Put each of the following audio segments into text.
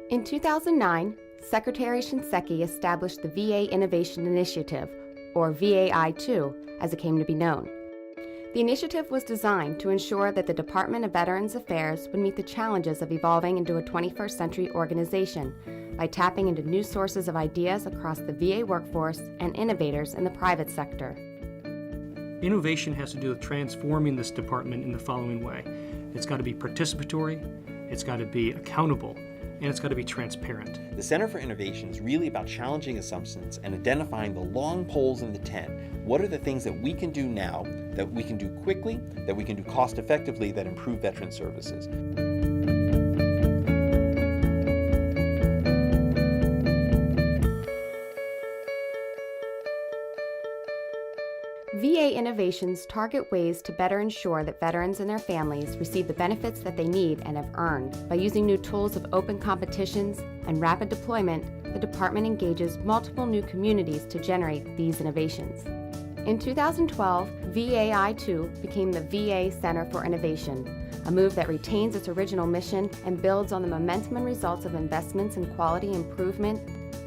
In 2009, Secretary Shinseki established the VA Innovation Initiative, or VAI-2, as it came to be known. The initiative was designed to ensure that the Department of Veterans Affairs would meet the challenges of evolving into a 21st century organization by tapping into new sources of ideas across the VA workforce and innovators in the private sector. Innovation has to do with transforming this department in the following way. It's got to be participatory, it's got to be accountable, and it's got to be transparent. The Center for Innovation is really about challenging assumptions and identifying the long poles in the tent. What are the things that we can do now, that we can do quickly, that we can do cost effectively, that improve veteran services? VA innovations target ways to better ensure that veterans and their families receive the benefits that they need and have earned. By using new tools of open competitions and rapid deployment, the department engages multiple new communities to generate these innovations. In 2012, VAI-2 became the VA Center for Innovation, a move that retains its original mission and builds on the momentum and results of investments in quality improvement,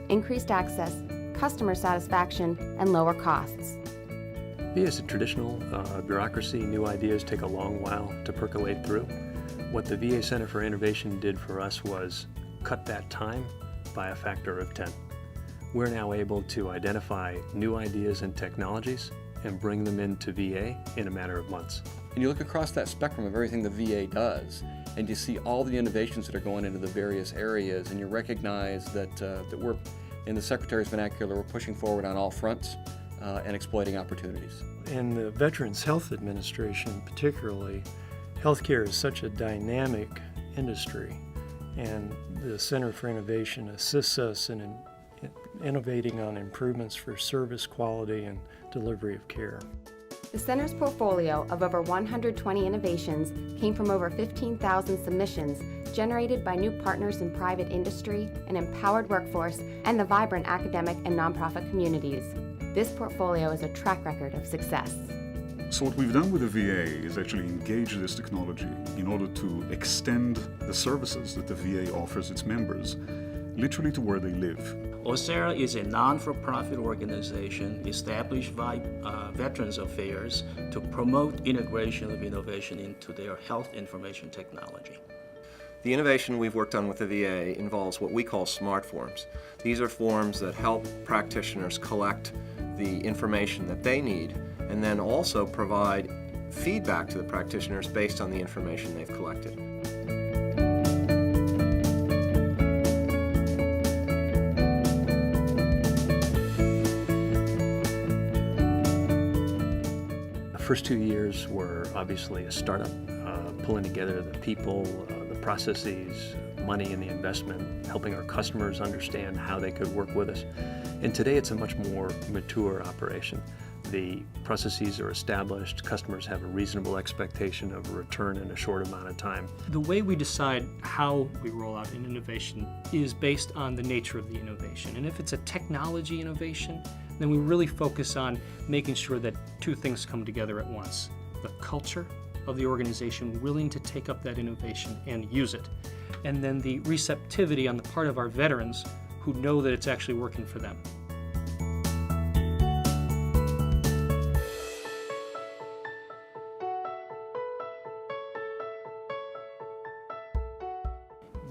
increased access, customer satisfaction, and lower costs. VA is a traditional bureaucracy. New ideas take a long while to percolate through. What the VA Center for Innovation did for us was cut that time by a factor of 10. We're now able to identify new ideas and technologies and bring them into VA in a matter of months. And you look across that spectrum of everything the VA does, and you see all the innovations that are going into the various areas, and you recognize that we're, in the Secretary's vernacular, we're pushing forward on all fronts. And exploiting opportunities. In the Veterans Health Administration particularly, healthcare is such a dynamic industry, and the Center for Innovation assists us in innovating on improvements for service quality and delivery of care. The Center's portfolio of over 120 innovations came from over 15,000 submissions generated by new partners in private industry, an empowered workforce, and the vibrant academic and nonprofit communities. This portfolio is a track record of success. So what we've done with the VA is actually engage this technology in order to extend the services that the VA offers its members, literally to where they live. OCERA is a non-for-profit organization established by Veterans Affairs to promote integration of innovation into their health information technology. The innovation we've worked on with the VA involves what we call smart forms. These are forms that help practitioners collect the information that they need and then also provide feedback to the practitioners based on the information they've collected. The first 2 years were obviously a startup, pulling together the people, the processes, money and the investment, helping our customers understand how they could work with us. And today it's a much more mature operation. The processes are established, customers have a reasonable expectation of a return in a short amount of time. The way we decide how we roll out an innovation is based on the nature of the innovation. And if it's a technology innovation, then we really focus on making sure that two things come together at once. The culture of the organization willing to take up that innovation and use it. And then the receptivity on the part of our veterans who know that it's actually working for them.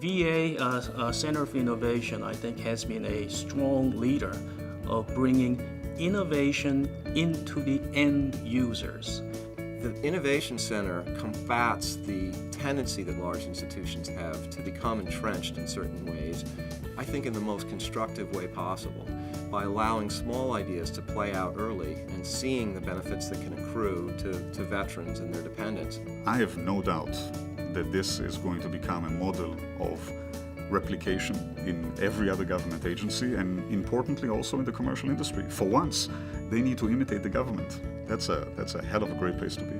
VA Center for Innovation, I think, has been a strong leader of bringing innovation into the end users. The Innovation Center combats the tendency that large institutions have to become entrenched in certain ways, I think in the most constructive way possible, by allowing small ideas to play out early and seeing the benefits that can accrue to veterans and their dependents. I have no doubt that this is going to become a model of replication in every other government agency and importantly also in the commercial industry. For once, they need to imitate the government. That's a hell of a great place to be.